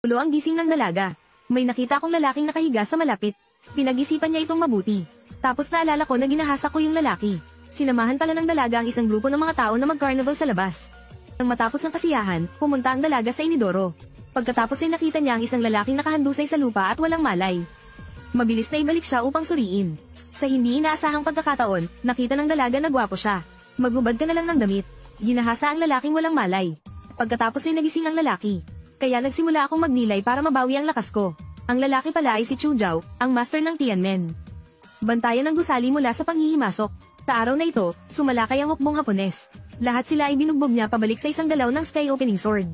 Ulo ang gising ng dalaga. May nakita akong lalaking nakahiga sa malapit. Pinag-isipan niya itong mabuti. Tapos naalala ko na ginahasa ko yung lalaki. Sinamahan pala ng dalaga ang isang grupo ng mga tao na mag-carnival sa labas. Nang matapos ng kasiyahan, pumunta ang dalaga sa inidoro. Pagkatapos ay nakita niya ang isang lalaking nakahandusay sa lupa at walang malay. Mabilis na ibalik siya upang suriin. Sa hindi inaasahang pagkakataon, nakita ng dalaga na gwapo siya. Magubad ka na lang ng damit. Ginahasa ang lalaking walang malay. Pagkatapos ay nagising ang lalaki. Kaya nagsimula akong magnilay para mabawi ang lakas ko. Ang lalaki pala ay si Chu Zhao, ang master ng Tianmen. Bantayan ng gusali mula sa panghihimasok. Sa araw na ito, sumalakay ang hukbong Hapones. Lahat sila ay binugbog niya pabalik sa isang galaw ng Sky Opening Sword.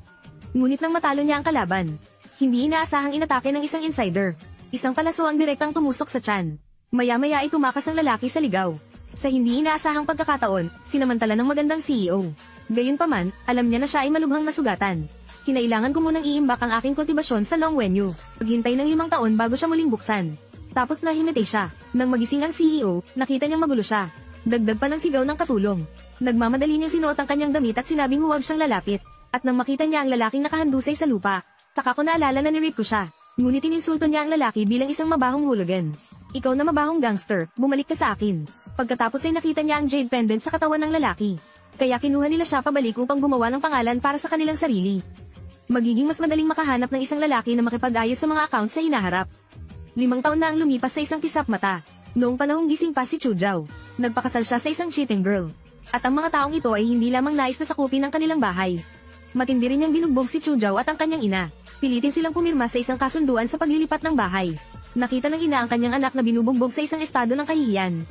Ngunit nang matalo niya ang kalaban, hindi inaasahang inatake ng isang insider. Isang palaso ang direktang tumusok sa tiyan. Maya-maya ay tumakas ang lalaki sa ligaw. Sa hindi inaasahang pagkakataon, sinamantala ng magandang CEO. Gayunpaman, alam niya na siya ay malubhang nasugatan. Kinailangan ko munang iimbak ang aking kultibasyon sa Long Wenyu. Paghintay ng 5 taon bago siya muling buksan. Tapos nahimatay siya. Nang magising ang CEO, nakita niyang magulo siya. Dagdag pa ng sigaw ng katulong. Nagmamadali niyang sinuot ang kanyang damit at sinabing huwag siyang lalapit. At nang makita niya ang lalaking nakahandusay sa lupa, saka ko naalala na nirip ko siya. Ngunit ininsulto niya ang lalaki bilang isang mabahong hooligan. Ikaw na mabahong gangster, bumalik ka sa akin. Pagkatapos ay nakita niya ang jade pendant sa katawan ng lalaki. Kaya kinuha nila siya pabalik upang gumawa ng pangalan para sa kanilang sarili. Magiging mas madaling makahanap ng isang lalaki na makipag-ayos sa mga account sa hinaharap. 5 taon na ang lumipas sa isang kisap mata. Noong panahong gising pa si Chu Zhao, nagpakasal siya sa isang cheating girl. At ang mga taong ito ay hindi lamang nais na sakupin ang kanilang bahay. Matindi rin niyang binugbog si Chu Zhao at ang kanyang ina. Pilitin silang pumirma sa isang kasunduan sa paglilipat ng bahay. Nakita ng ina ang kanyang anak na binubugbog sa isang estado ng kahihiyan.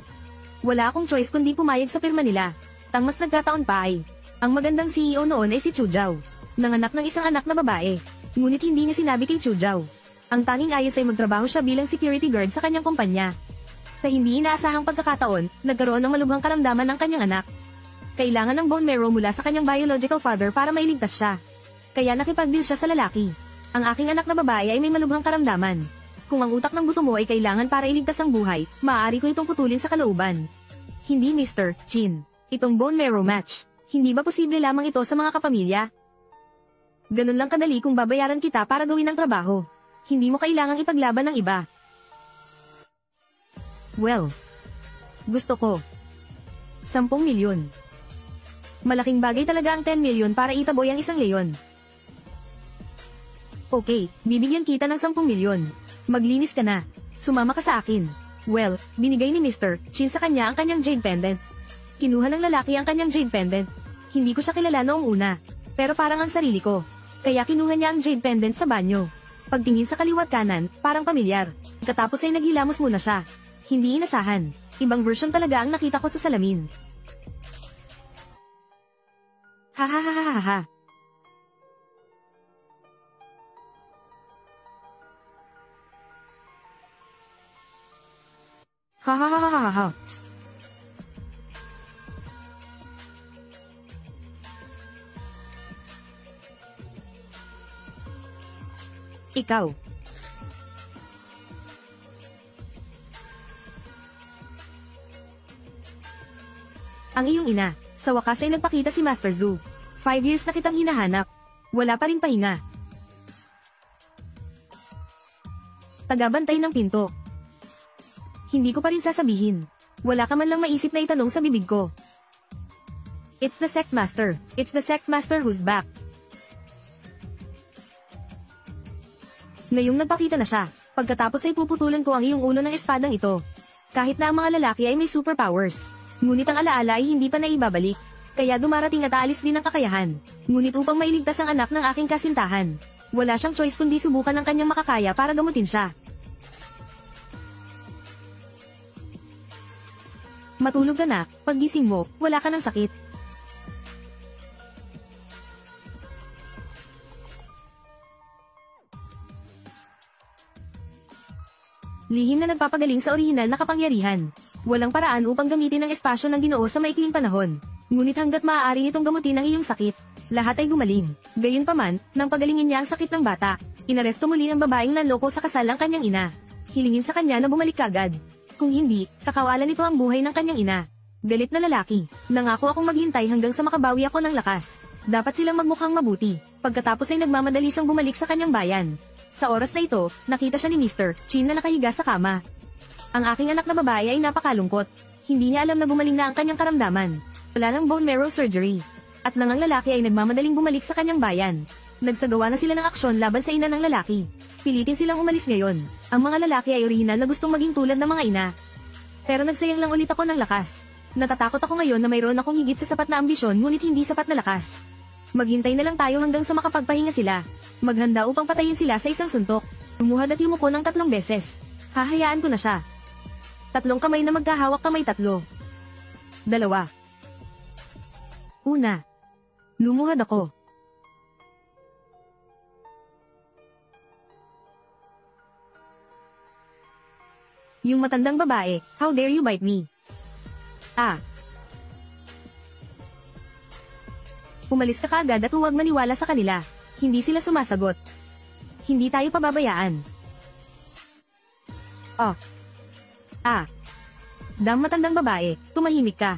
Wala akong choice kundi pumayag sa pirma nila. Ang mas nagkataon pa ay, ang magandang CEO noon ay si Chu Zhao. Nanganak ng isang anak na babae. Ngunit hindi niya sinabi kay Chu Zhao. Ang tanging ayos ay magtrabaho siya bilang security guard sa kanyang kumpanya. Sa hindi inaasahang pagkakataon, nagkaroon ng malubhang karamdaman ng kanyang anak. Kailangan ng bone marrow mula sa kanyang biological father para mailigtas siya. Kaya nakipag-deal siya sa lalaki. Ang aking anak na babae ay may malubhang karamdaman. Kung ang utak ng buto mo ay kailangan para iligtas ang buhay, maaari ko itong putulin sa kalooban. Hindi Mr. Chin. Itong bone marrow match. Hindi ba posible lamang ito sa mga kapamilya? Ganun lang kadali kung babayaran kita para gawin ang trabaho. Hindi mo kailangang ipaglaban ng iba. Well, gusto ko 10 milyon. Malaking bagay talaga ang 10 milyon para itaboy ang isang leyon. Okay, bibigyan kita ng 10 milyon. Maglinis ka na. Sumama ka sa akin. Well, binigay ni Mr. Chin sa kanya ang kanyang jade pendant. Kinuha ng lalaki ang kanyang jade pendant. Hindi ko siya kilala noong una, pero parang ang sarili ko. Kaya kinuha niya ang jade pendant sa banyo. Pagtingin sa kaliwat kanan, parang pamilyar. Katapos ay naghilamos muna siya. Hindi inasahan. Ibang version talaga ang nakita ko sa salamin. Hahaha. Hahaha. Ikaw. Ang iyong ina, sa wakas ay nagpakita si Master Zhu. 5 years na kitang hinahanap. Wala pa rin pahinga. Tagabantay ng pinto. Hindi ko pa rin sasabihin. Wala ka man lang maisip na itanong sa bibig ko. It's the sect master. It's the sect master who's back. Ngayong nagpakita na siya, pagkatapos ay puputulan ko ang iyong ulo ng espadang ito. Kahit na ang mga lalaki ay may superpowers, ngunit ang alaala ay hindi pa naibabalik. Kaya dumarating at aalis din ang kakayahan. Ngunit upang mailigtas ang anak ng aking kasintahan, wala siyang choice kundi subukan ng kanyang makakaya para gamutin siya. Matulog ka na, paggising mo, wala ka ng sakit. Lihim na nagpapagaling sa orihinal na kapangyarihan. Walang paraan upang gamitin ang espasyo ng Ginoo sa maikling panahon. Ngunit hanggat maaari nitong gamutin ang iyong sakit, lahat ay gumaling. Gayunpaman, nang pagalingin niya ang sakit ng bata, inaresto muli ng babaeng nanloko sa kasal ang kanyang ina. Hilingin sa kanya na bumalik kagad. Kung hindi, kakawalan nito ang buhay ng kanyang ina. Galit na lalaki, nangako akong maghintay hanggang sa makabawi ako ng lakas. Dapat silang magmukhang mabuti. Pagkatapos ay nagmamadali siyang bumalik sa kanyang bayan. Sa oras na ito, nakita siya ni Mr. Chin na nakahiga sa kama. Ang aking anak na babae ay napakalungkot. Hindi niya alam na gumaling na ang kanyang karamdaman. Wala ng bone marrow surgery. At nang ang lalaki ay nagmamadaling bumalik sa kanyang bayan. Nagsagawa na sila ng aksyon laban sa ina ng lalaki. Pilitin silang umalis ngayon. Ang mga lalaki ay orihinal na gustong maging tulad ng mga ina. Pero nagsayang lang ulit ako ng lakas. Natatakot ako ngayon na mayroon akong higit sa sapat na ambisyon ngunit hindi sapat na lakas. Maghintay na lang tayo hanggang sa makapagpahinga sila. Maghanda upang patayin sila sa isang suntok. Lumuhad at yumuko ng 3 beses. Hahayaan ko na siya. 3 kamay na magkahawak kamay 3. 2. Una. Lumuhad ako. Yung matandang babae, how dare you bite me? Ah. Umalis ka kaagad at huwag maniwala sa kanila. Hindi sila sumasagot. Hindi tayo pababayaan. Oh. Ah. Dam matandang babae, tumahimik ka.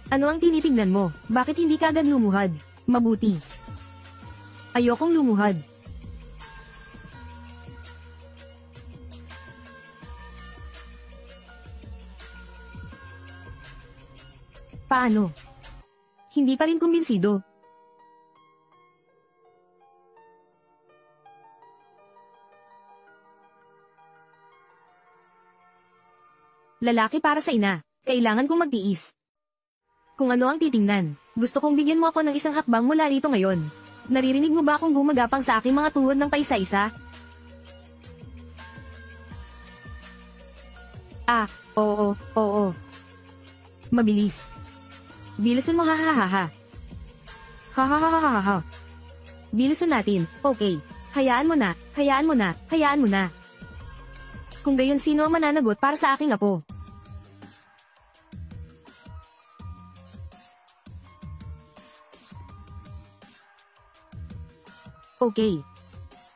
Ano ang tinitignan mo? Bakit hindi ka agad lumuhad? Mabuti. Ayokong lumuhad. Paano? Hindi pa rin kumbinsido. Lalaki para sa ina, kailangan kong magtiis. Kung ano ang titingnan, gusto kong bigyan mo ako ng isang hakbang mula rito ngayon. Naririnig mo ba akong gumagapang sa aking mga tuhod ng paisa-isa? Ah, oo. Mabilis. Bilisan mo ha. Ha. Bilisan natin, okay. Hayaan mo na. Kung gayon sino ang mananagot para sa aking apo? Okay.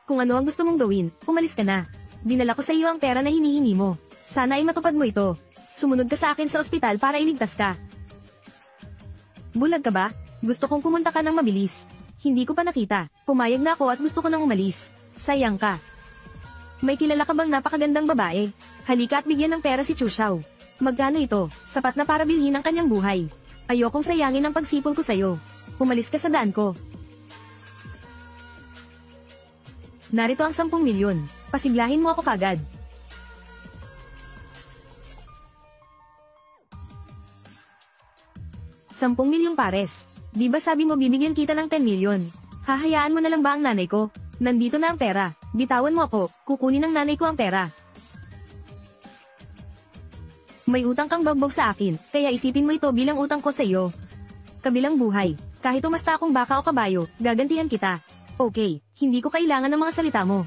Kung ano ang gusto mong gawin, umalis ka na. Dinala ko sa iyo ang pera na hinihingi mo. Sana ay matupad mo ito. Sumunod ka sa akin sa ospital para iligtas ka. Bulag ka ba? Gusto kong pumunta ka ng mabilis. Hindi ko pa nakita. Pumayag na ako at gusto ko nang umalis. Sayang ka. May kilala ka bang napakagandang babae? Halika at bigyan ng pera si Chu Xiao. Magkano ito? Sapat na para bilhin ang kanyang buhay. Ayokong sayangin ang pagsipol ko sa'yo. Umalis ka sa daan ko. Narito ang 10 milyon. Pasiglahin mo ako kagad. Sampung milyong pares. Di ba sabi mo bibigyan kita ng 10 milyon? Hahayaan mo na lang ba ang nanay ko? Nandito na ang pera. Bitawan mo ako, kukunin ng nanay ko ang pera. May utang kang bagbog sa akin, kaya isipin mo ito bilang utang ko sa iyo. Kabilang buhay. Kahit umasta akong baka o kabayo, gagantihan kita. Okay, hindi ko kailangan ng mga salita mo.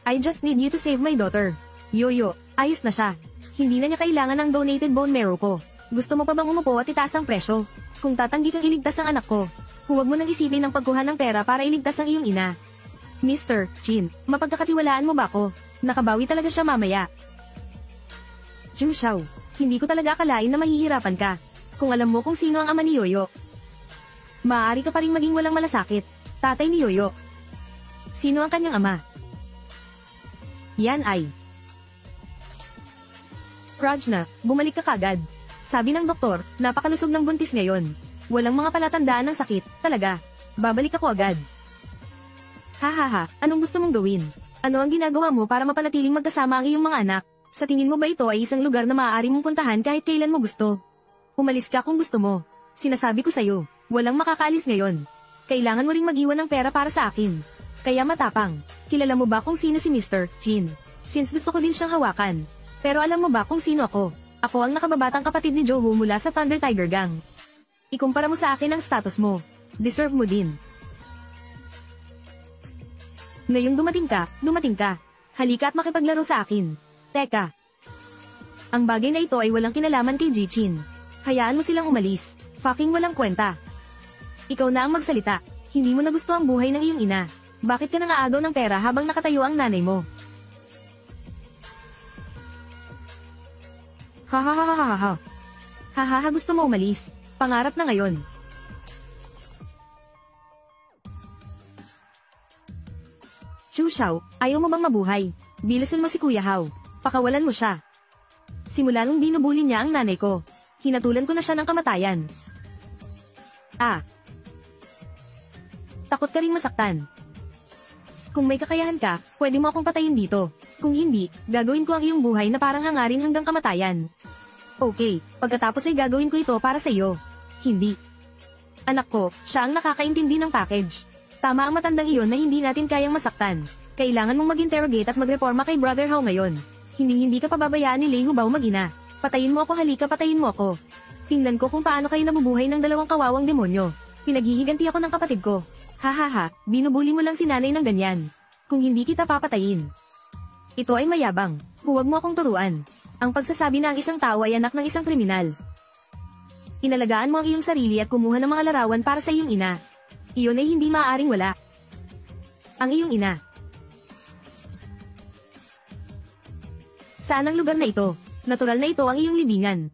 I just need you to save my daughter. Yoyo, ayos na siya. Hindi na niya kailangan ng donated bone marrow ko. Gusto mo pa bang umupo at itaas ang presyo? Kung tatanggi kang iligtas ang anak ko, huwag mo nang isipin ng pagkuha ng pera para iligtas ang iyong ina. Mr. Chin, mapagkakatiwalaan mo ba ako? Nakabawi talaga siya mamaya. Chu Xiao, hindi ko talaga akalain na mahihirapan ka. Kung alam mo kung sino ang ama ni Yoyo, maaari ka pa rin maging walang malasakit. Tatay ni Yoyo. Sino ang kanyang ama? Yan ay Prajna, bumalik ka kagad. Sabi ng doktor, napakalusog ng buntis ngayon. Walang mga palatandaan ng sakit, talaga. Babalik ako agad. Hahaha, anong gusto mong gawin? Ano ang ginagawa mo para mapanatiling magkasama ang iyong mga anak? Sa tingin mo ba ito ay isang lugar na maaari mong puntahan kahit kailan mo gusto? Umalis ka kung gusto mo. Sinasabi ko sa'yo, walang makakaalis ngayon. Kailangan mo ring mag-iwan ng pera para sa akin. Kaya matapang. Kilala mo ba kung sino si Mr. Chin? Since gusto ko din siyang hawakan. Pero alam mo ba kung sino ako? Ako ang nakababatang kapatid ni Joe mula sa Thunder Tiger Gang. Ikumpara mo sa akin ang status mo. Deserve mo din. Ngayong dumating ka. Halika at makipaglaro sa akin. Teka. Ang bagay na ito ay walang kinalaman kay Ji-Chin. Hayaan mo silang umalis. Fucking walang kwenta. Ikaw na ang magsalita. Hindi mo na gusto ang buhay ng iyong ina. Bakit ka nangaagaw ng pera habang nakatayo ang nanay mo? Hahaha, gusto mo umalis. Pangarap na ngayon. Chu Xiao, ayaw mo bang mabuhay? Bilisan mo si Kuya Hao. Pakawalan mo siya. Simula nung binubuli niya ang nanay ko, hinatulan ko na siya ng kamatayan. Ah. Takot ka ring masaktan. Kung may kakayahan ka, pwede mo akong patayin dito. Kung hindi, gagawin ko ang iyong buhay na parang hangarin hanggang kamatayan. Okay, pagkatapos ay gagawin ko ito para sa iyo. Hindi. Anak ko, siya ang nakakaintindi ng package. Tama ang matandang iyon na hindi natin kayang masaktan. Kailangan mong mag-interrogate at magreforma kay Brother Hao ngayon. Hindi ka pababayaan ni Lei Hubao mag-ina. Patayin mo ako, halika, patayin mo ako. Tingnan ko kung paano kayo nabubuhay ng dalawang kawawang demonyo. Pinaghihiganti ako ng kapatid ko. Hahaha, binubuli mo lang si nanay ng ganyan. Kung hindi kita papatayin. Ito ay mayabang. Huwag mo akong turuan. Ang pagsasabi na ang isang tao ay anak ng isang kriminal. Inalagaan mo ang iyong sarili at kumuha ng mga larawan para sa iyong ina. Iyon ay hindi maaaring wala. Ang iyong ina. Saan ang lugar na ito? Natural na ito ang iyong libingan.